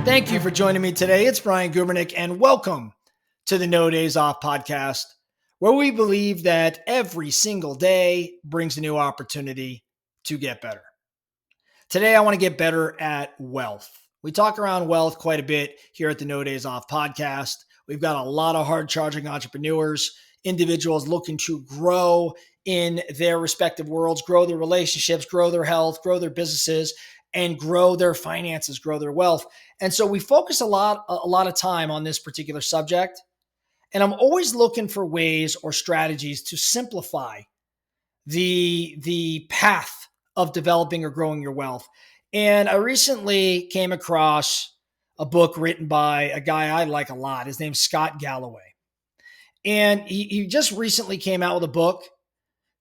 Thank you for joining me today. It's Brian Gubernick, and welcome to the No Days Off podcast, where we believe that every single day brings a new opportunity to get better. Today, I want to get better at wealth. We talk around wealth quite a bit here at the No Days Off podcast. We've got a lot of hard-charging entrepreneurs, individuals looking to grow in their respective worlds, grow their relationships, grow their health, grow their businesses, and grow their finances, grow their wealth. And so we focus a lot of time on this particular subject. And I'm always looking for ways or strategies to simplify the path of developing or growing your wealth. And I recently came across a book written by a guy I like a lot. His name's Scott Galloway. And he just recently came out with a book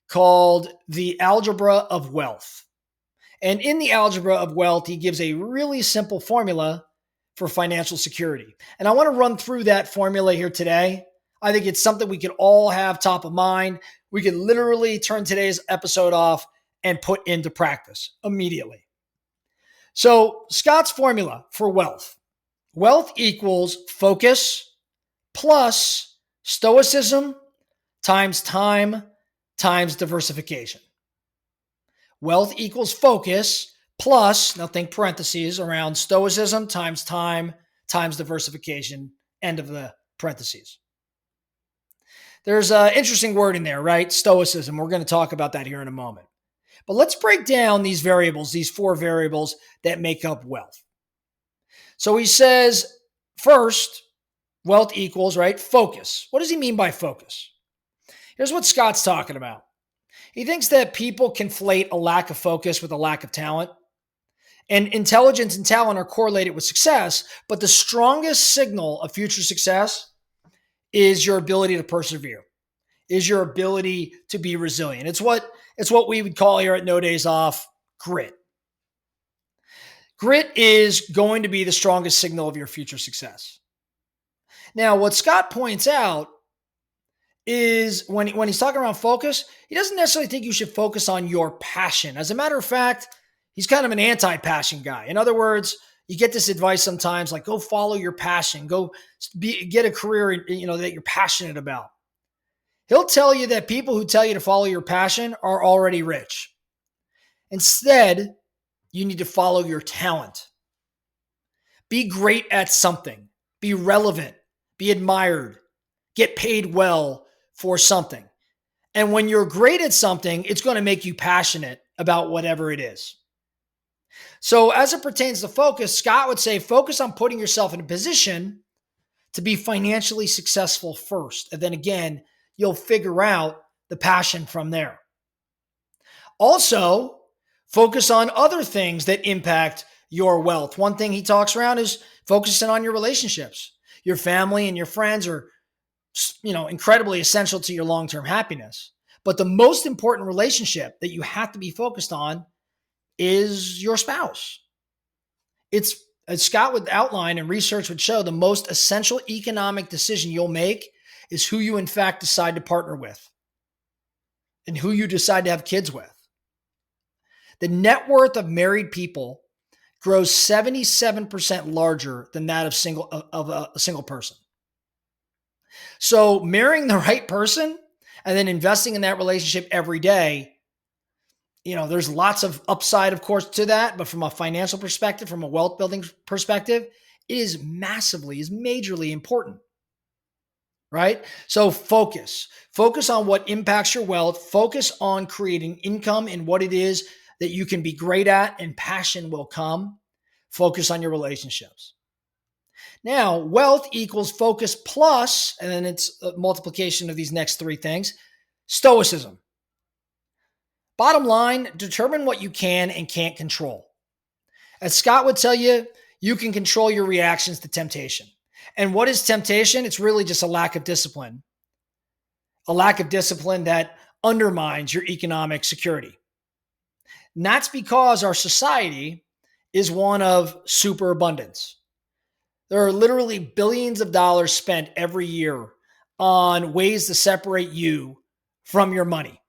called The Algebra of Wealth. And in the Algebra of Wealth, he gives a really simple formula for financial security. And I want to run through that formula here today. I think it's something we can all have top of mind. We can literally turn today's episode off and put into practice immediately. So Scott's formula for wealth. Wealth equals focus plus stoicism times time times diversification. Wealth equals focus plus, now think parentheses around stoicism times time times diversification, end of the parentheses. There's an interesting word in there, right? Stoicism. We're going to talk about that here in a moment. But let's break down these variables, these four variables that make up wealth. So he says, first, wealth equals, right, focus. What does he mean by focus? Here's what Scott's talking about. He thinks that people conflate a lack of focus with a lack of talent. And intelligence and talent are correlated with success, but the strongest signal of future success is your ability to persevere, is your ability to be resilient. It's what we would call here at No Days Off grit. Grit is going to be the strongest signal of your future success. Now, what Scott points out is when he's talking around focus, he doesn't necessarily think you should focus on your passion. As a matter of fact, he's kind of an anti-passion guy. In other words, you get this advice sometimes like, go follow your passion, get a career, that you're passionate about. He'll tell you that people who tell you to follow your passion are already rich. Instead, you need to follow your talent. Be great at something, be relevant, be admired, get paid well for something. And when you're great at something, it's going to make you passionate about whatever it is. So as it pertains to focus, Scott would say, focus on putting yourself in a position to be financially successful first. And then again, you'll figure out the passion from there. Also, focus on other things that impact your wealth. One thing he talks around is focusing on your relationships. Your family and your friends are incredibly essential to your long-term happiness. But the most important relationship that you have to be focused on is your spouse. It's, as Scott would outline and research would show, the most essential economic decision you'll make is who you in fact decide to partner with and who you decide to have kids with. The net worth of married people grows 77% larger than that of a single person. So marrying the right person and then investing in that relationship every day, there's lots of upside, of course, to that. But from a financial perspective, from a wealth building perspective, it is majorly important, right? So focus on what impacts your wealth. Focus on creating income in what it is that you can be great at, and passion will come. Focus on your relationships. Now, wealth equals focus plus, and then it's a multiplication of these next three things, stoicism. Bottom line, determine what you can and can't control. As Scott would tell you, you can control your reactions to temptation. And what is temptation? It's really just a lack of discipline. A lack of discipline that undermines your economic security. And that's because our society is one of superabundance. There are literally billions of dollars spent every year on ways to separate you from your money.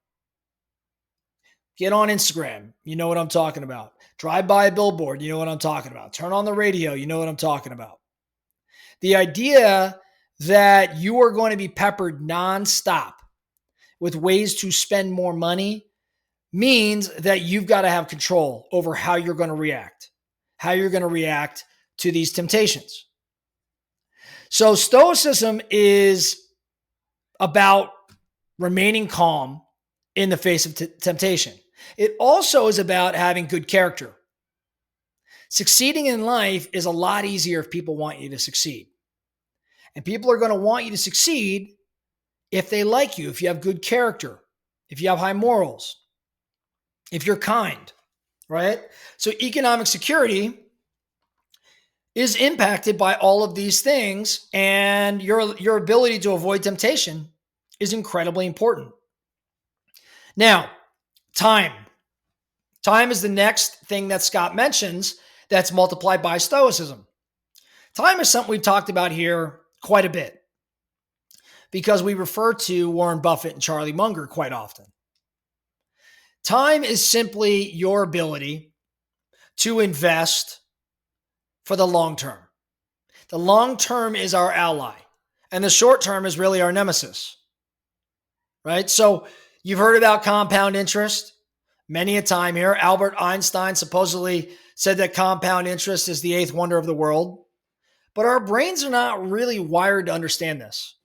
Get on Instagram. You know what I'm talking about. Drive by a billboard. You know what I'm talking about. Turn on the radio. You know what I'm talking about. The idea that you are going to be peppered nonstop with ways to spend more money means that you've got to have control over how you're going to react to these temptations. So Stoicism is about remaining calm in the face of temptation. It also is about having good character. Succeeding in life is a lot easier if people want you to succeed. And people are going to want you to succeed if they like you, if you have good character, if you have high morals, if you're kind, right? So economic security is impacted by all of these things, and your ability to avoid temptation is incredibly important. Now, time. Time is the next thing that Scott mentions that's multiplied by Stoicism. Time is something we've talked about here quite a bit because we refer to Warren Buffett and Charlie Munger quite often. Time is simply your ability to invest for the long term. The long term is our ally, and the short term is really our nemesis, right? So you've heard about compound interest many a time here. Albert Einstein supposedly said that compound interest is the eighth wonder of the world, but our brains are not really wired to understand this,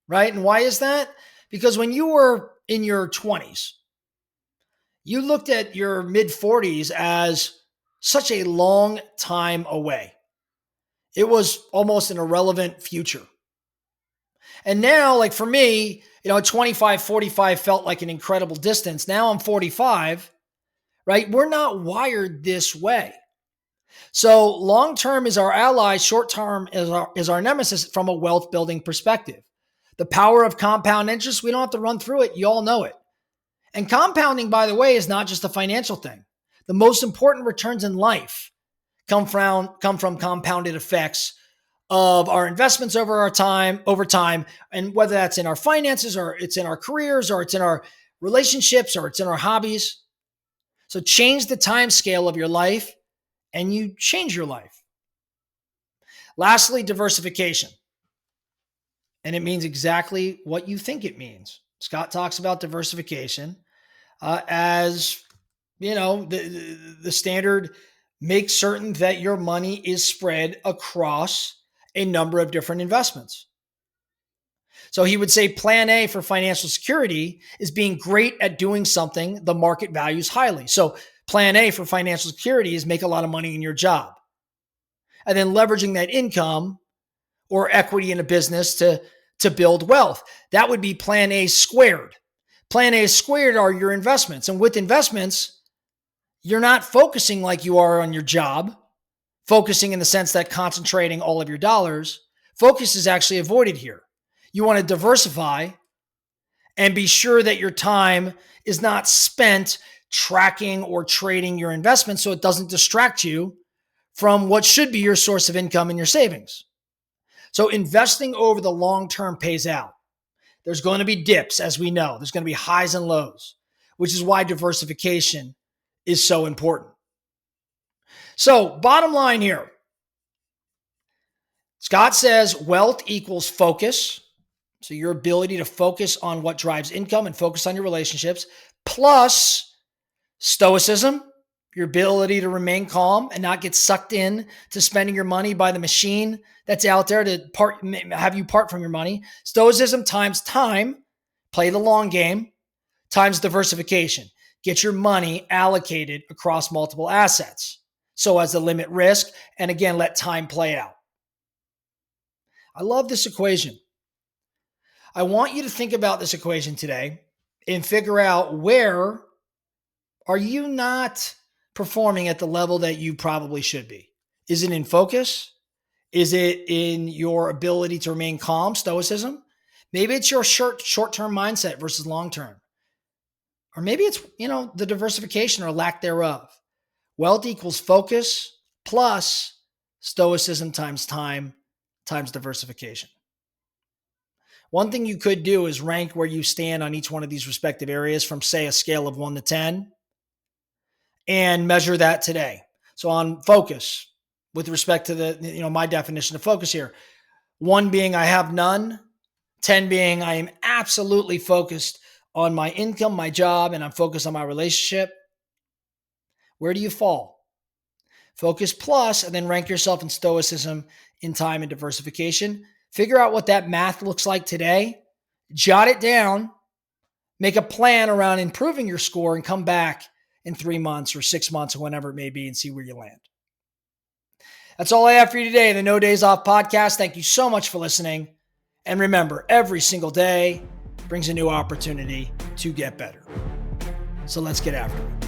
right? And why is that? Because when you were in your 20s, you looked at your mid 40s as such a long time away. It was almost an irrelevant future. And now, like for me, 25, 45 felt like an incredible distance. Now I'm 45, right? We're not wired this way. So long-term is our ally, short-term is our nemesis from a wealth building perspective. The power of compound interest, we don't have to run through it. You all know it. And compounding, by the way, is not just a financial thing. The most important returns in life come from compounded effects of our investments over time, and whether that's in our finances or it's in our careers or it's in our relationships or it's in our hobbies. So change the time scale of your life and you change your life. Lastly, diversification. And it means exactly what you think it means. Scott talks about diversification as, the standard. Make certain that your money is spread across a number of different investments. So he would say plan A for financial security is being great at doing something the market values highly. So plan A for financial security is make a lot of money in your job. And then leveraging that income or equity in a business to build wealth. That would be plan A squared. Plan A squared are your investments. And with investments, you're not focusing like you are on your job, focusing in the sense that concentrating all of your dollars. Focus is actually avoided here. You want to diversify and be sure that your time is not spent tracking or trading your investments so it doesn't distract you from what should be your source of income and your savings. So investing over the long term pays out. There's going to be dips, as we know. There's going to be highs and lows, which is why diversification is so important. So bottom line here, Scott says wealth equals focus. So your ability to focus on what drives income and focus on your relationships, plus stoicism, your ability to remain calm and not get sucked in to spending your money by the machine that's out there to have you part from your money. Stoicism times time, play the long game, times diversification. Get your money allocated across multiple assets so as to limit risk and again, let time play out. I love this equation. I want you to think about this equation today and figure out where are you not performing at the level that you probably should be. Is it in focus? Is it in your ability to remain calm, stoicism? Maybe it's your short-term mindset versus long-term. Or maybe it's, the diversification or lack thereof. Wealth equals focus plus stoicism times time times diversification. One thing you could do is rank where you stand on each one of these respective areas from, say, a scale of 1 to 10 and measure that today. So on focus, with respect to my definition of focus here, 1 being I have none, 10 being I am absolutely focused on my income, my job, and I'm focused on my relationship. Where do you fall? Focus plus, and then rank yourself in stoicism, in time, and diversification. Figure out what that math looks like today. Jot it down. Make a plan around improving your score and come back in 3 months or 6 months or whenever it may be and see where you land. That's all I have for you today, the No Days Off podcast. Thank you so much for listening. And remember, every single day brings a new opportunity to get better. So let's get after it.